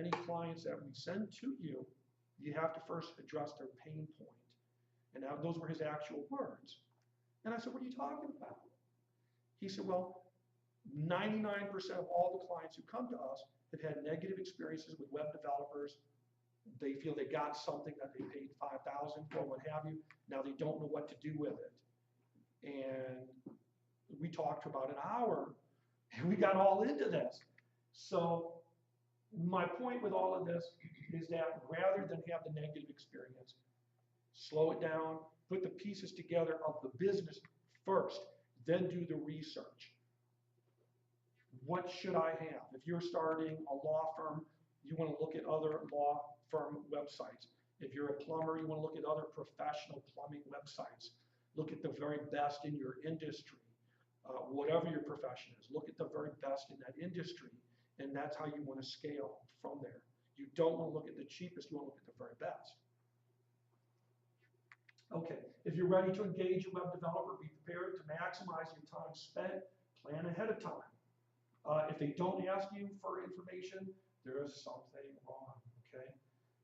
any clients that we send to you, you have to first address their pain point. And now those were his actual words. And I said, what are you talking about? He said, well, 99% of all the clients who come to us have had negative experiences with web developers. They feel they got something that they paid $5,000 for, what have you. Now they don't know what to do with it. And we talked for about an hour, and we got all into this. So my point with all of this is that rather than have the negative experience, slow it down, put the pieces together of the business first, then do the research. What should I have? If you're starting a law firm, you want to look at other law firm websites. If you're a plumber, you want to look at other professional plumbing websites. Look at the very best in your industry. Whatever your profession is, look at the very best in that industry, and that's how you want to scale from there. You don't want to look at the cheapest, you want to look at the very best. Okay, if you're ready to engage a web developer, be prepared to maximize your time spent, plan ahead of time. If they don't ask you for information, there is something wrong, okay?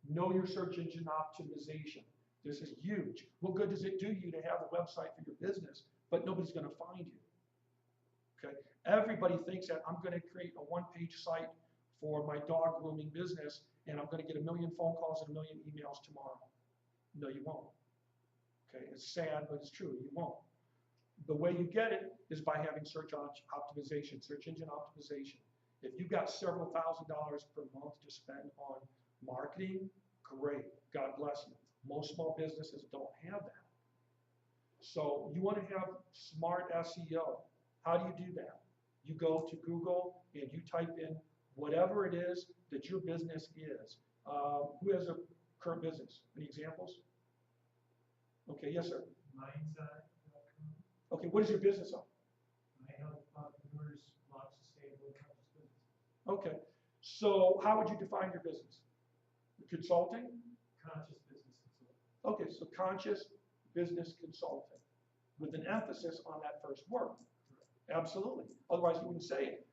Know your search engine optimization. This is huge. What good does it do you to have a website for your business, but nobody's going to find you? Okay. Everybody thinks that I'm going to create a one-page site for my dog grooming business, and I'm going to get 1 million phone calls and 1 million emails tomorrow. No, you won't. Okay. It's sad, but it's true. You won't. The way you get it is by having search optimization, search engine optimization. If you've got several $1,000s per month to spend on marketing, great. God bless you. Most small businesses don't have that. So you want to have smart SEO. How do you do that? You go to Google and you type in whatever it is that your business is. Who has a current business? Any examples? Okay, yes, sir. Mindset.com. Okay, what is your business on? I help entrepreneurs launch sustainable conscious business. Okay, so how would you define your business? Consulting? Conscious business consulting. Okay, so conscious business consulting with an emphasis on that first word. Absolutely. Otherwise, you wouldn't say it.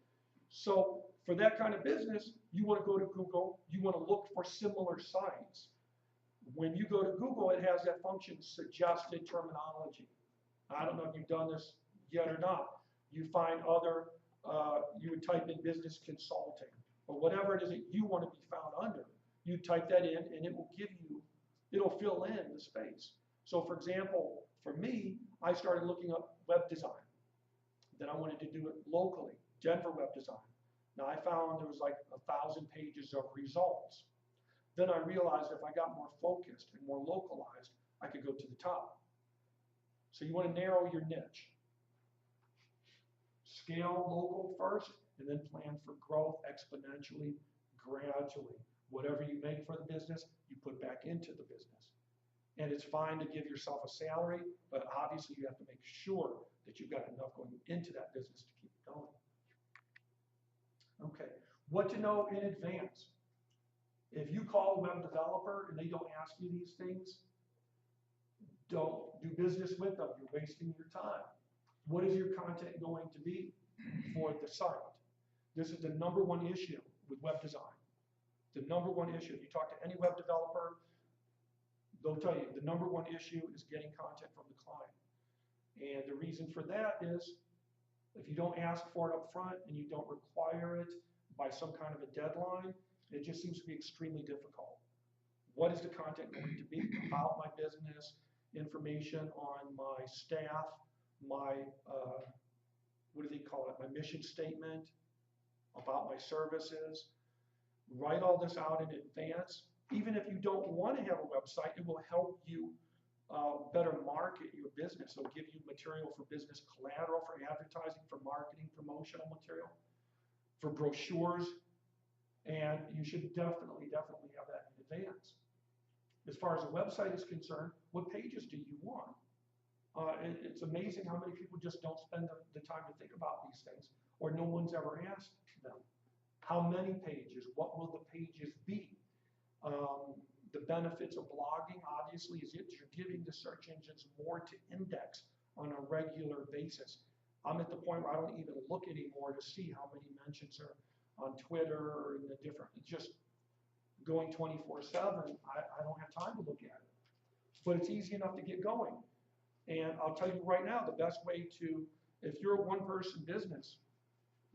So for that kind of business, you want to go to Google. You want to look for similar sites. When you go to Google, it has that function, suggested terminology. I don't know if you've done this yet or not. You find other, you would type in business consulting or whatever it is that you want to be found under. You type that in and it will give you, it'll fill in the space. So for example, for me, I started looking up web design. Then I wanted to do it locally, Denver web design. Now I found there was like 1,000 pages of results. Then I realized if I got more focused and more localized, I could go to the top. So you want to narrow your niche. Scale local first, and then plan for growth exponentially, gradually. Whatever you make for the business, you put back into the business. And it's fine to give yourself a salary, but obviously you have to make sure that you've got enough going into that business to keep it going. Okay, what to know in advance. If you call a web developer and they don't ask you these things, don't do business with them. You're wasting your time. What is your content going to be for the site? This is the #1 issue with web design. The #1 issue. If you talk to any web developer, they'll tell you the #1 issue is getting content from the client. And the reason for that is if you don't ask for it up front and you don't require it by some kind of a deadline, it just seems to be extremely difficult. What is the content going to be about my business, information on my staff, my, what do they call it, my mission statement, about my services. Write all this out in advance. Even if you don't want to have a website, it will help you better market your business. It'll give you material for business collateral, for advertising, for marketing, promotional material, for brochures, and you should definitely have that in advance. As far as a website is concerned, what pages do you want? It's amazing how many people just don't spend the time to think about these things, or no one's ever asked them. How many pages? What will the pages be? The benefits of blogging, obviously, is that you're giving the search engines more to index on a regular basis. I'm at the point where I don't even look anymore to see how many mentions are on Twitter or in the different, going 24/7, I don't have time to look at it. But it's easy enough to get going. And I'll tell you right now, the best way to, if you're a one-person business,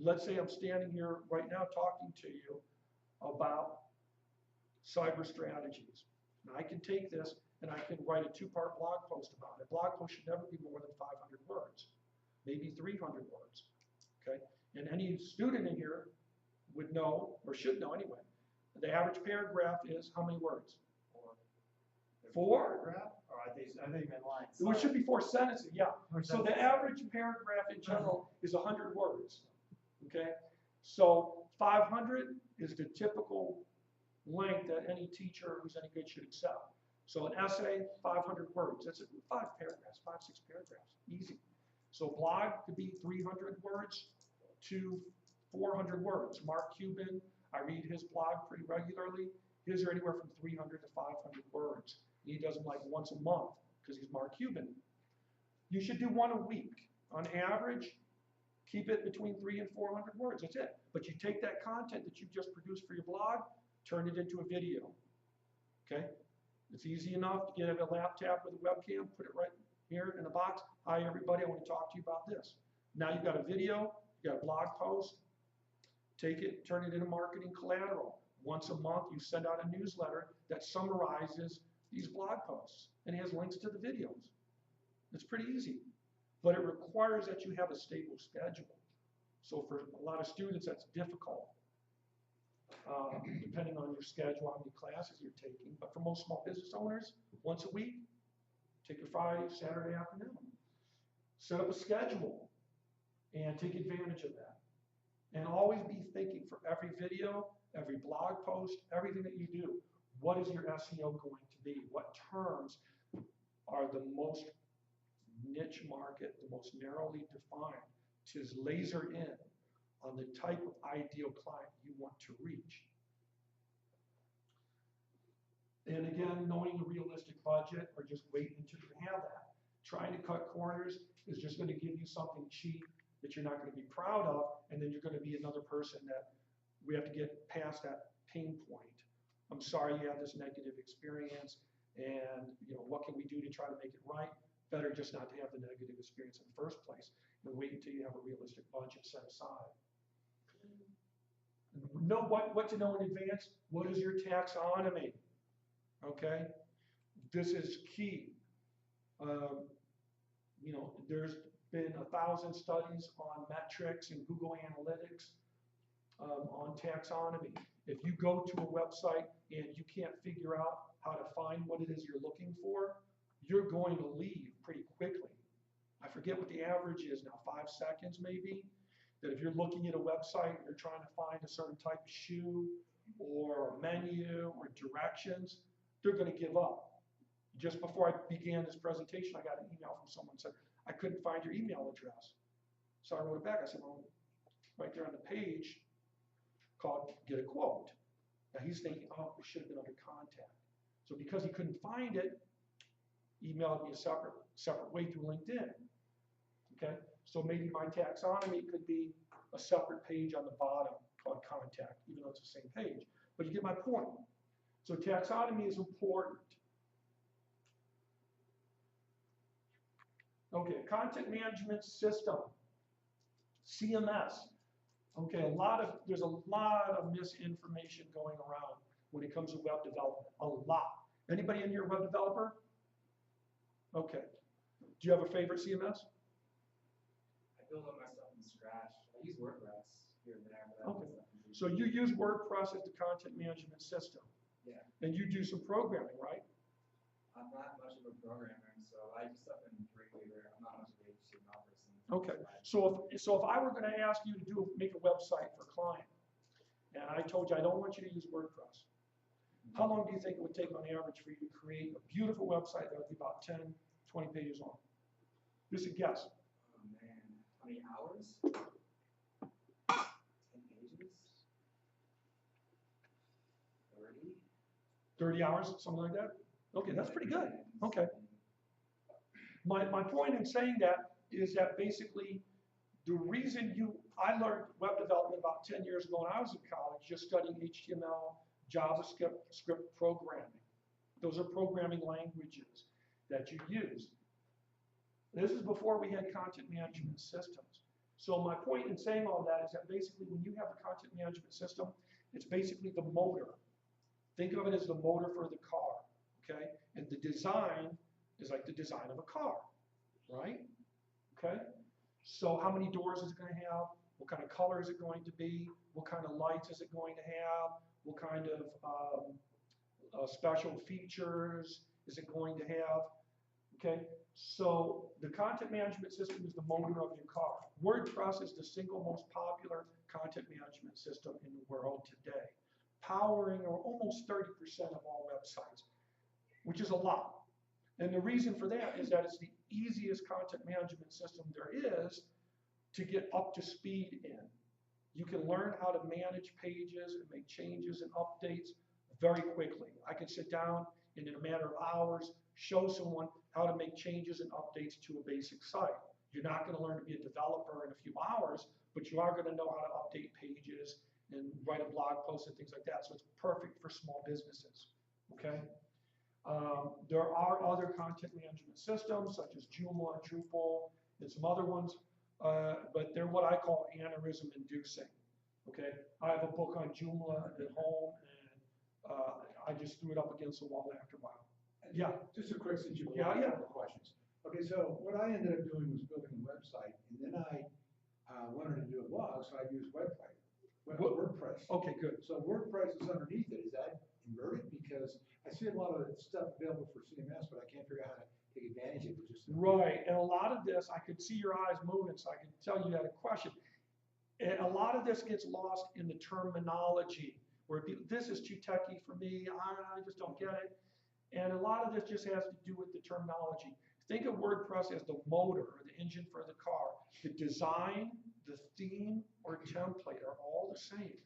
let's say I'm standing here right now talking to you about cyber strategies. And I can take this and I can write a 2-part blog post about it. A blog post should never be more than 500 words, maybe 300 words, okay? And any student in here would know, or should know anyway, the average paragraph is how many words? 4? Paragraph? Or I think in lines. It should be 4 sentences, yeah. So the average paragraph in general is 100 words, okay? So 500 is the typical length that any teacher who's any good should accept. So an essay, 500 words. That's 5 paragraphs, 5, 6 paragraphs, easy. So blog could be 300 words to 400 words. Mark Cuban, I read his blog pretty regularly. His are anywhere from 300 to 500 words. He does them like once a month because he's Mark Cuban. You should do 1 a week. On average, keep it between 300 and 400 words. That's it. But you take that content that you've just produced for your blog, turn it into a video. Okay? It's easy enough to get a laptop with a webcam, put it right here in the box. Hi, everybody. I want to talk to you about this. Now you've got a video, you've got a blog post. Take it, turn it into marketing collateral. Once a month, you send out a newsletter that summarizes these blog posts and has links to the videos. It's pretty easy, but it requires that you have a stable schedule. So for a lot of students, that's difficult, depending on your schedule, how many classes you're taking. But for most small business owners, once a week, take your Friday, Saturday afternoon. Set up a schedule and take advantage of that. And always be thinking for every video, every blog post, everything that you do, what is your SEO going to be? What terms are the most niche market, the most narrowly defined, to laser in on the type of ideal client you want to reach? And again, knowing a realistic budget or just waiting until you have that. Trying to cut corners is just going to give you something cheap that you're not going to be proud of, and then you're going to be another person that we have to get past that pain point. I'm sorry you had this negative experience, and what can we do to try to make it right? Better just not to have the negative experience in the first place, and wait until you have a realistic budget set aside. Know what to know in advance. What is your taxonomy? Okay, this is key. There's been 1,000 studies on metrics and Google Analytics on taxonomy. If you go to a website and you can't figure out how to find what it is you're looking for, you're going to leave pretty quickly. I forget what the average is now, 5 seconds maybe, that if you're looking at a website, you're trying to find a certain type of shoe or a menu or directions, they're going to give up. Just before I began this presentation, I got an email from someone that said, I couldn't find your email address. So I wrote it back. I said, well, right there on the page called Get a Quote. Now he's thinking, oh, it should have been under contact. So because he couldn't find it, emailed me a separate way through LinkedIn. Okay, so maybe my taxonomy could be a separate page on the bottom called contact, even though it's the same page. But you get my point. So taxonomy is important. Okay, content management system, CMS. Okay, there's a lot of misinformation going around when it comes to web development, a lot. Anybody in here a web developer? Okay. Do you have a favorite CMS? I build up my stuff from scratch. I use WordPress here and there. But Okay. So you use WordPress as the content management system. Yeah. And you do some programming, right? I'm not much of a programmer, so I do stuff in Freebie. I'm not much of a HTML person. Okay. So if I were going to ask you to make a website for a client, and I told you I don't want you to use WordPress, how long do you think it would take on average for you to create a beautiful website that would be about 10, 20 pages long? Just a guess. Oh man, how many hours? 10 pages? 30? 30 hours, something like that? Okay, that's pretty good. Okay. My point in saying that is that basically the reason I learned web development about 10 years ago when I was in college, just studying HTML, JavaScript programming. Those are programming languages that you use. This is before we had content management systems. So my point in saying all that is that basically when you have a content management system, it's basically the motor. Think of it as the motor for the car, okay? And the design is like the design of a car, right? Okay? So how many doors is it going to have? What kind of color is it going to be? What kind of lights is it going to have? What kind of special features is it going to have? Okay, so the content management system is the motor of your car. WordPress is the single most popular content management system in the world today, powering almost 30% of all websites, which is a lot. And the reason for that is that it's the easiest content management system there is to get up to speed in. You can learn how to manage pages and make changes and updates very quickly. I can sit down and in a matter of hours, show someone how to make changes and updates to a basic site. You're not going to learn to be a developer in a few hours, but you are going to know how to update pages and write a blog post and things like that. So it's perfect for small businesses, okay? There are other content management systems such as Joomla and Drupal and some other ones, but they're what I call aneurysm inducing, okay? I have a book on Joomla at home, and I just threw it up against the wall after a while. Yeah. Just a quick, since you Yeah, yeah. couple questions. Okay, so what I ended up doing was building a website, and then I wanted to do a blog, so I used WordPress. Okay, good. So WordPress is underneath it. Is that inverted? Because I see a lot of stuff available for CMS, but I can't figure out how to take advantage of it. Right, and a lot of this, I could see your eyes moving, so I could tell you had a question. And a lot of this gets lost in the terminology, where people, this is too techy for me, I just don't get it. And a lot of this just has to do with the terminology. Think of WordPress as the motor or the engine for the car. The design, the theme, or template are all the same.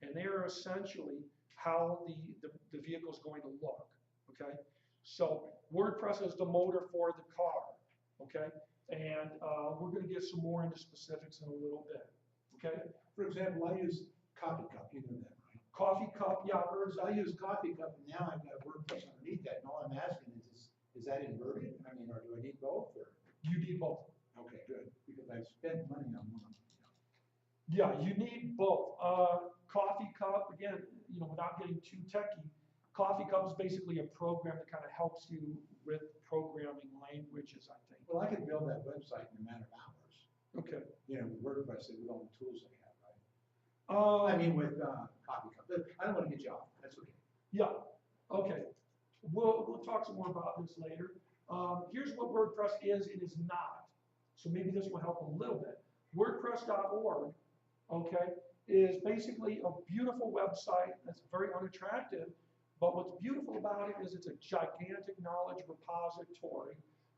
And they are essentially how the vehicle is going to look, okay? So WordPress is the motor for the car, okay? And we're going to get some more into specifics in a little bit, okay? For example, I use Coffee Cup. You know that, right? Coffee Cup, yeah, So I use Coffee Cup, and now I've got WordPress underneath that. And all I'm asking is that inverted? I mean, or do I need both? Or? you need both. Okay, good, because I've spent money on one. Yeah, you need both. Coffee Cup, again, you know, without getting too techy, Coffee Cup is basically a program that kind of helps you with programming languages, I think. Well, I could build that website in a matter of hours. Okay. You know, with WordPress, with all the tools they have, right? I mean, with Coffee Cup. But I don't want to get you off. That's okay. Yeah, okay. We'll talk some more about this later. Here's what WordPress is and is not. So maybe this will help a little bit. WordPress.org, okay, is basically a beautiful website that's very unattractive, but what's beautiful about it is it's a gigantic knowledge repository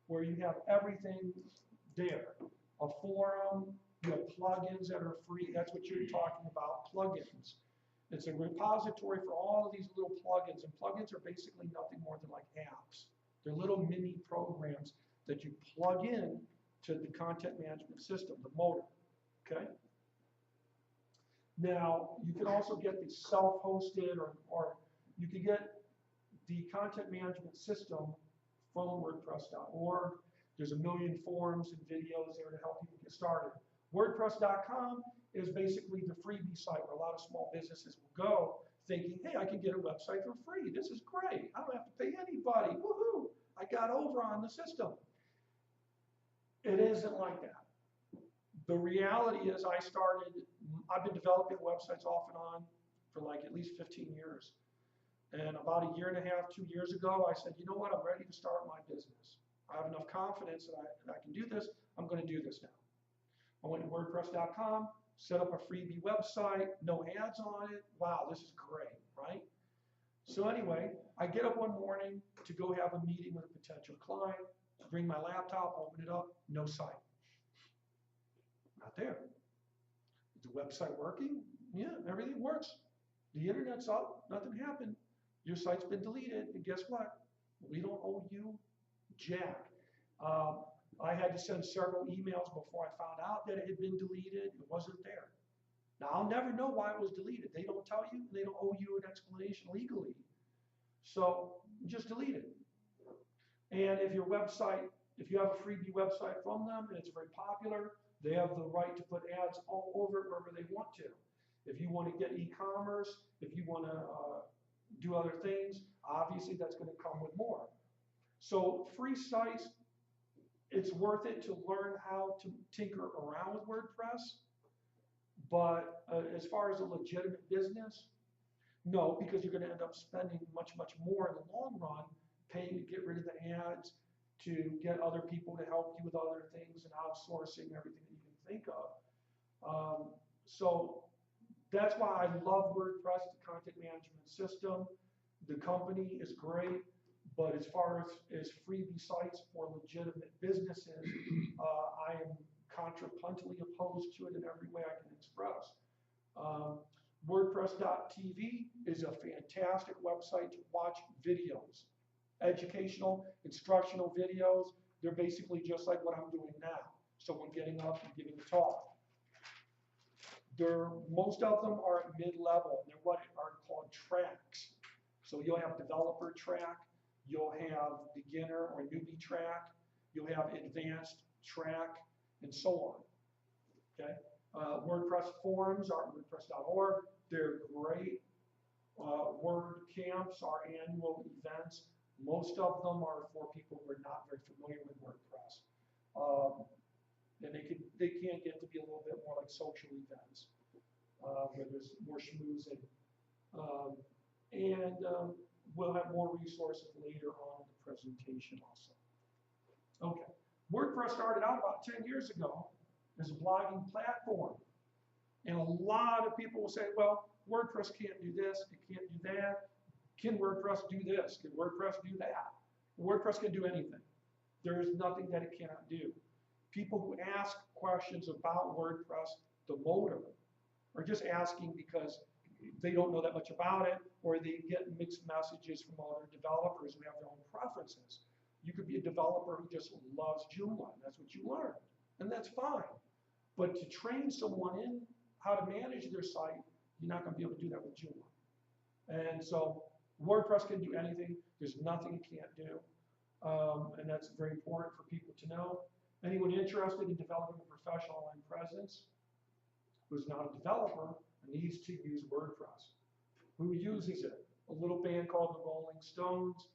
where you have everything there. A forum, you have plugins that are free. That's what you're talking about, plugins. It's a repository for all of these little plugins, and plugins are basically nothing more than like apps. They're little mini programs that you plug in to the content management system, the motor, okay? Now, you can also get the self-hosted or you can get the content management system from WordPress.org. There's a million forums and videos there to help people get started. WordPress.com is basically the freebie site where a lot of small businesses will go thinking, hey, I can get a website for free. This is great. I don't have to pay anybody. Woohoo! I got over on the system. It isn't like that. The reality is I've been developing websites off and on for like at least 15 years. And about a year and a half, 2 years ago, I said, you know what, I'm ready to start my business. I have enough confidence that I can do this. I'm going to do this now. I went to WordPress.com, set up a freebie website, no ads on it. Wow, this is great, right? So anyway, I get up one morning to go have a meeting with a potential client, bring my laptop, open it up, no site. Not there. Is the website working? Yeah, everything works. The internet's up, nothing happened. Your site's been deleted, and guess what? We don't owe you jack. I had to send several emails before I found out that it had been deleted. It wasn't there. Now, I'll never know why it was deleted. They don't tell you, they don't owe you an explanation legally. So just delete it. And if your website, if you have a freebie website from them and it's very popular, they have the right to put ads all over it wherever they want to. If you want to get e-commerce, if you want to do other things, obviously that's going to come with more. So free sites, it's worth it to learn how to tinker around with WordPress. But as far as a legitimate business, no, because you're going to end up spending much, much more in the long run, paying to get rid of the ads, to get other people to help you with other things, and outsourcing everything that you can think of. So that's why I love WordPress, the content management system. The company is great, but as far as freebie sites for legitimate businesses, I am contrapuntally opposed to it in every way I can express. WordPress.tv is a fantastic website to watch videos, educational, instructional videos. They're basically just like what I'm doing now. Someone getting up and giving a talk. Most of them are at mid-level, and they're what are called tracks. So you'll have developer track, you'll have beginner or newbie track, you'll have advanced track, and so on. Okay. WordPress forums are at WordPress.org. They're great. WordCamps are annual events. Most of them are for people who are not very familiar with WordPress. And they can get to be a little bit more like social events, where there's more schmoozing. We'll have more resources later on in the presentation also. Okay. WordPress started out about 10 years ago as a blogging platform. And a lot of people will say, well, WordPress can't do this, it can't do that. Can WordPress do this? Can WordPress do that? WordPress can do anything. There is nothing that it cannot do. People who ask questions about WordPress, the motor, are just asking because they don't know that much about it, or they get mixed messages from other developers who have their own preferences. You could be a developer who just loves Joomla, and that's what you learn, and that's fine. But to train someone in how to manage their site, you're not going to be able to do that with Joomla. And so WordPress can do anything. There's nothing it can't do. And that's very important for people to know. Anyone interested in developing a professional online presence who's not a developer needs to use WordPress. Who uses it? A little band called the Rolling Stones,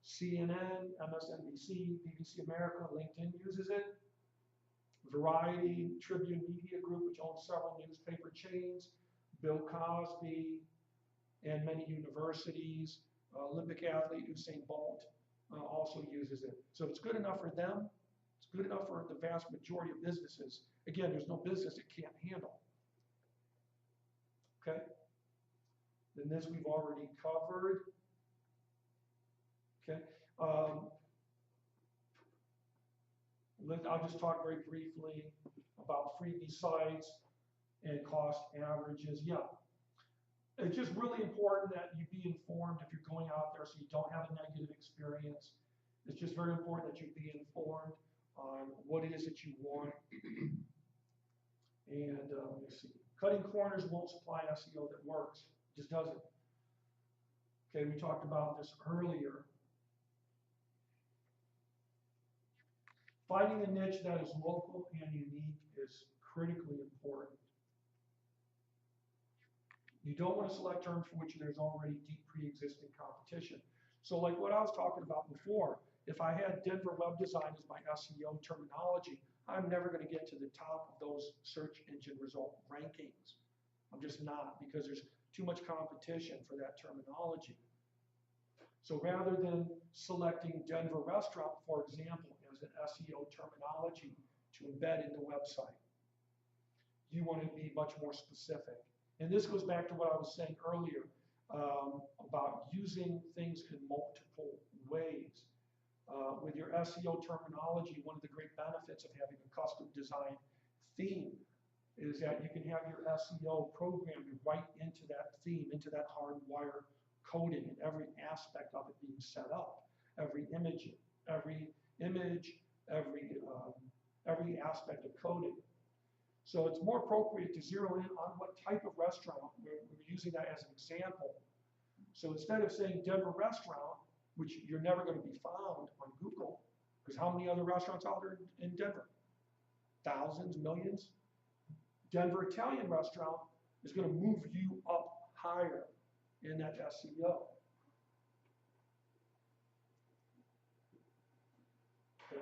CNN, MSNBC, BBC America, LinkedIn uses it. Variety, Tribune Media Group, which owns several newspaper chains, Bill Cosby, and many universities. Olympic athlete Usain Bolt also uses it. So if it's good enough for them, it's good enough for the vast majority of businesses. Again, there's no business it can't handle. Okay? Then this we've already covered. Okay? I'll just talk very briefly about freebie sites and cost averages. Yeah. It's just really important that you be informed if you're going out there so you don't have a negative experience. It's just very important that you be informed on what it is that you want. And let me see. Cutting corners won't supply SEO that works. It just doesn't. Okay, we talked about this earlier. Finding a niche that is local and unique is critically important. You don't want to select terms for which there's already deep pre-existing competition. So like what I was talking about before, if I had Denver web design as my SEO terminology, I'm never going to get to the top of those search engine result rankings. I'm just not, because there's too much competition for that terminology. So rather than selecting Denver restaurant, for example, as an SEO terminology to embed in the website, you want to be much more specific. And this goes back to what I was saying earlier about using things in multiple ways. With your SEO terminology, one of the great benefits of having a custom designed theme is that you can have your SEO programmed right into that theme, into that hardwire coding, and every aspect of it being set up, every image, every aspect of coding. So it's more appropriate to zero in on what type of restaurant. We're using that as an example. So instead of saying Denver restaurant, which you're never going to be found on Google, because how many other restaurants are there in Denver? Thousands, millions? Denver Italian restaurant is going to move you up higher in that SEO. Okay.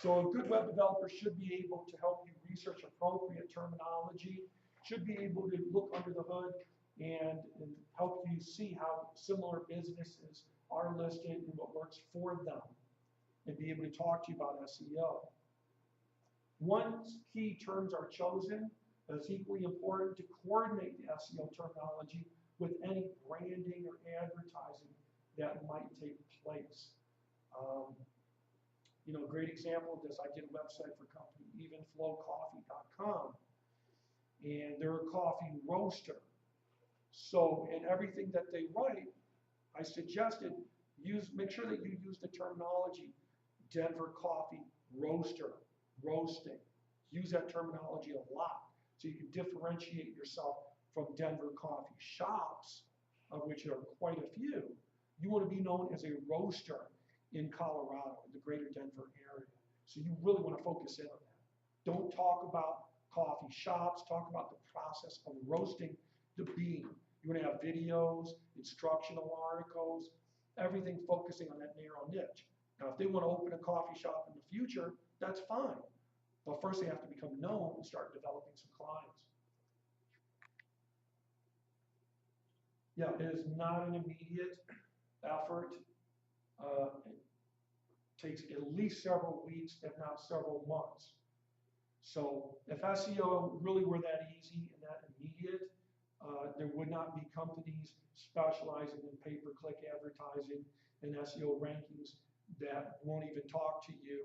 So a good web developer should be able to help you research appropriate terminology, should be able to look under the hood and help you see how similar businesses are listed and what works for them, and be able to talk to you about SEO. Once key terms are chosen, it's equally important to coordinate the SEO terminology with any branding or advertising that might take place. You know, a great example of this, I did a website for a company, evenflowcoffee.com, and they're a coffee roaster. So in everything that they write, I suggested make sure that you use the terminology Denver coffee roaster, roasting. Use that terminology a lot so you can differentiate yourself from Denver coffee shops, of which there are quite a few. You want to be known as a roaster in Colorado, in the greater Denver area. So you really want to focus in on that. Don't talk about coffee shops, talk about the process of roasting the bean. You want to have videos, instructional articles, everything focusing on that narrow niche. Now, if they want to open a coffee shop in the future, that's fine. But first they have to become known and start developing some clients. Yeah, it is not an immediate effort. It takes at least several weeks, if not several months. So if SEO really were that easy and that immediate, there would not be companies specializing in pay-per-click advertising and SEO rankings that won't even talk to you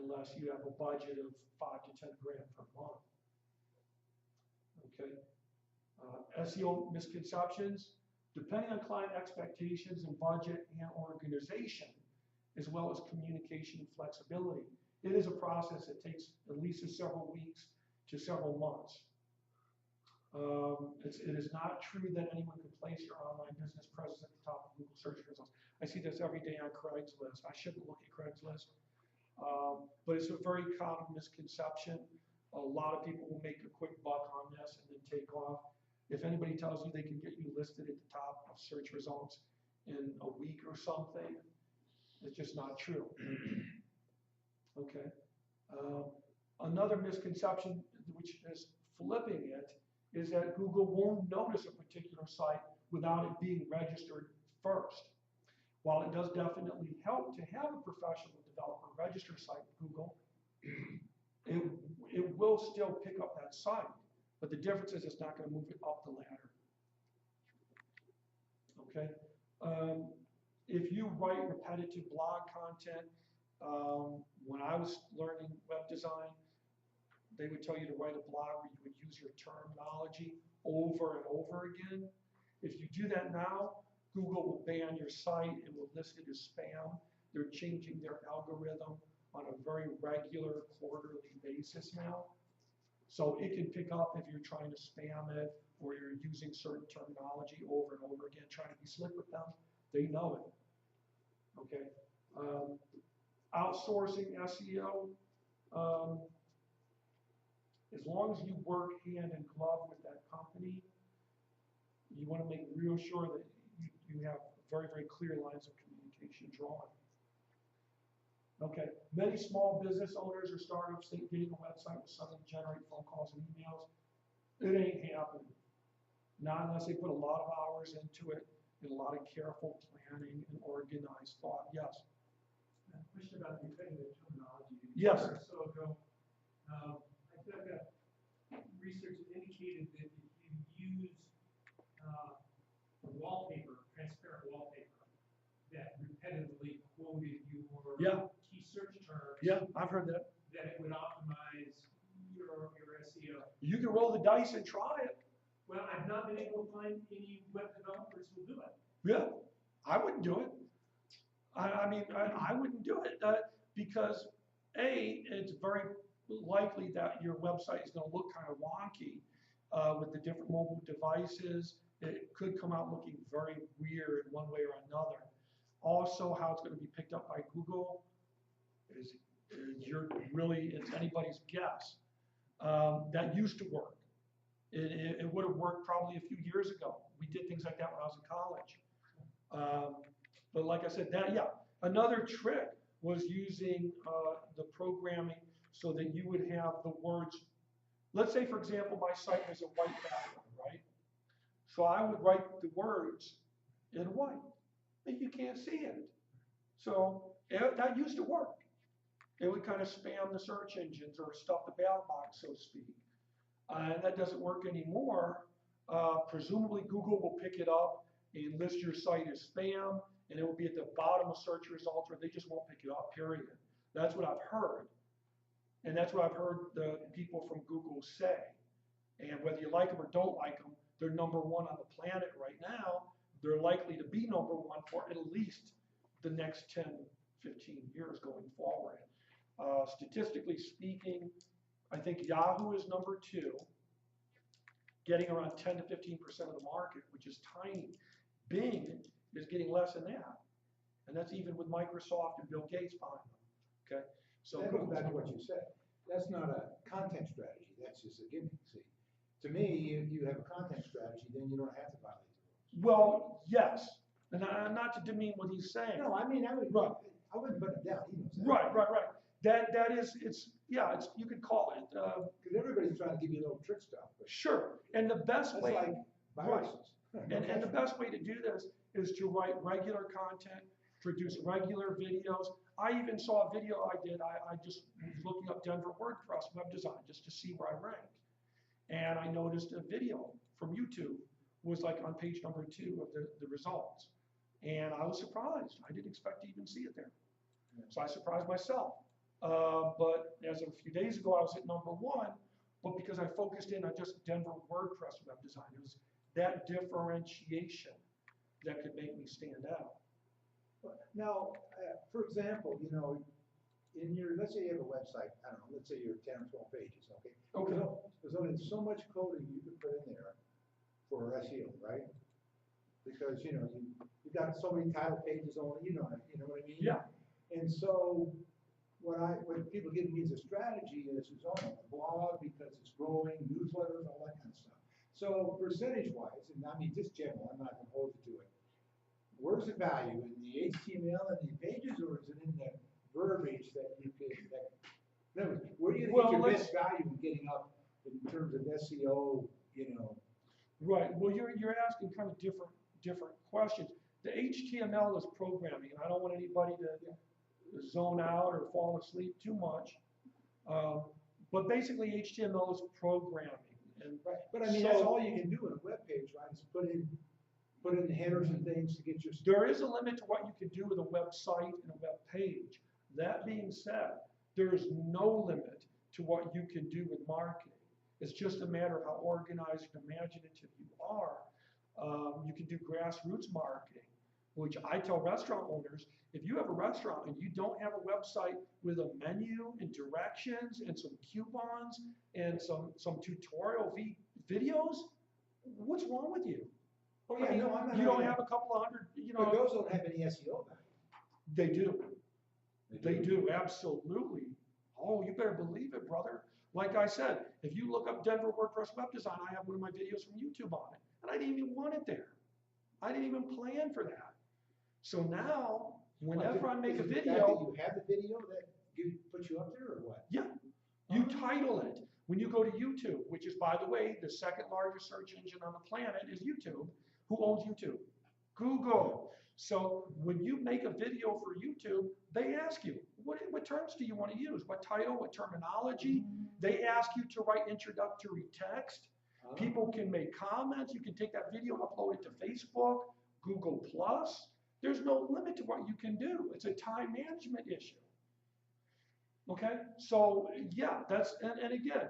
unless you have a budget of $5 to $10 grand per month. Okay. SEO misconceptions, depending on client expectations and budget and organization, as well as communication and flexibility. It is a process that takes at least several weeks to several months. It is not true that anyone can place your online business presence at the top of Google search results. I see this every day on Craigslist. I shouldn't look at Craigslist, but it's a very common misconception. A lot of people will make a quick buck on this and then take off. If anybody tells you they can get you listed at the top of search results in a week or something, it's just not true. Okay. Another misconception, which is flipping it, is that Google won't notice a particular site without it being registered first. While it does definitely help to have a professional developer register a site with Google, it will still pick up that site. But the difference is it's not going to move it up the ladder. Okay. If you write repetitive blog content, when I was learning web design, they would tell you to write a blog where you would use your terminology over and over again. If you do that now, Google will ban your site and will list it as spam. They're changing their algorithm on a very regular quarterly basis now. So it can pick up if you're trying to spam it or you're using certain terminology over and over again, trying to be slick with them. They know it. Okay. Outsourcing SEO. As long as you work hand in glove with that company, you want to make real sure that you have very, very clear lines of communication drawn. Okay, many small business owners or startups think getting a website will suddenly generate phone calls and emails. It ain't happening. Not unless they put a lot of hours into it and a lot of careful planning and organized thought. Yes? A question about the repetitive terminology. Yes. So ago, I think that research indicated that if you use wallpaper, transparent wallpaper, that repetitively quoted your key search terms, Yeah, I've heard that. that it would optimize your SEO. You can roll the dice and try it. Well, I've not been able to find any web developers who do it. Yeah, I wouldn't do it. I mean, I wouldn't do it because A, it's very likely that your website is going to look kind of wonky with the different mobile devices. It could come out looking very weird one way or another. Also, how it's going to be picked up by Google is it's anybody's guess. That used to work. It would have worked probably a few years ago. We did things like that when I was in college. But like I said, another trick was using the programming so that you would have the words. Let's say, for example, my site was a white background, right? So I would write the words in white, and you can't see it. So that used to work. It would kind of spam the search engines or stuff the ballot box, so to speak. And that doesn't work anymore. Presumably Google will pick it up and list your site as spam, and it will be at the bottom of search results, or they just won't pick it up, period. That's what I've heard. And that's what I've heard the people from Google say. And whether you like them or don't like them, they're number one on the planet right now. They're likely to be number one for at least the next 10, 15 years going forward. Statistically speaking, I think Yahoo is number 2, getting around 10 to 15% of the market, which is tiny. Bing is getting less than that. And that's even with Microsoft and Bill Gates behind them. Okay? So that goes back to what you said. That's not a content strategy. That's just a gimmick. See, to me, if you have a content strategy, then you don't have to violate the rules. Well, yes. And not to demean what he's saying. No, I mean, I wouldn't put it down. He knows that. Right. That is, you could call it. Because everybody's trying to give you little trick stuff. Sure. And the best That's way. like viruses. And the best way to do this is to write regular content, produce regular videos. I even saw a video I did. I just was looking up Denver WordPress web design just to see where I ranked. And I noticed a video from YouTube was like on page number 2 of the results. And I was surprised. I didn't expect to even see it there. So I surprised myself. But as of a few days ago, I was at number 1, but because I focused in on just Denver WordPress web design, it was that differentiation that could make me stand out. Now, for example, in let's say you have a website, I don't know, let's say you're 10 or 12 pages, okay? Okay. There's only so much coding you can put in there for SEO, right? Because, you've got so many title pages only, you know what I mean? Yeah. And so what people give me as a strategy is a blog because it's growing, newsletters, all that kind of stuff. So percentage-wise, and I mean just general, I'm not going to hold you to it. Where's the value in the HTML and the pages, or is it in the verbiage that you can? In other words, where do you get your best value in getting up in terms of SEO? Right. Well, you're asking kind of different questions. The HTML is programming, and I don't want anybody to zone out or fall asleep too much. But basically, HTML is programming. And but I mean, that's all you can do in a web page, right? Is put in headers and things to get your. There is a limit to what you can do with a website and a web page. That being said, there is no limit to what you can do with marketing. It's just a matter of how organized and imaginative you are. You can do grassroots marketing, which I tell restaurant owners, if you have a restaurant and you don't have a website with a menu and directions and some coupons and some tutorial videos, what's wrong with you? Oh yeah, no, I'm not. You don't have a couple of hundred, But those don't have any SEO value. They do. They do, absolutely. Oh, you better believe it, brother. Like I said, if you look up Denver WordPress web design, I have one of my videos from YouTube on it. And I didn't even want it there. I didn't even plan for that. So now, whenever I make a video. You have the video that puts you up there or what? Yeah. You title it. When you go to YouTube, which is, by the way, the second largest search engine on the planet is YouTube. Who owns YouTube? Google. So when you make a video for YouTube, they ask you, what terms do you want to use? What title, what terminology? They ask you to write introductory text. People can make comments. You can take that video, upload it to Facebook, Google+. There's no limit to what you can do. It's a time management issue. Okay? So yeah, and again,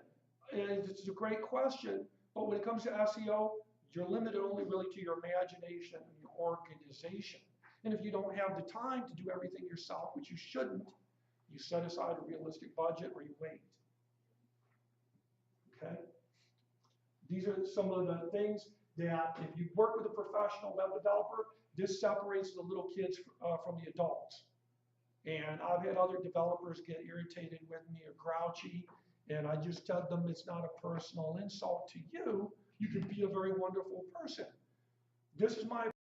it's a great question, but when it comes to SEO, you're limited only really to your imagination and your organization. And if you don't have the time to do everything yourself, which you shouldn't, you set aside a realistic budget or you wait. okay? These are some of the things that if you work with a professional web developer, this separates the little kids from the adults. And I've had other developers get irritated with me or grouchy, and I just tell them it's not a personal insult to you. You can be a very wonderful person. This is my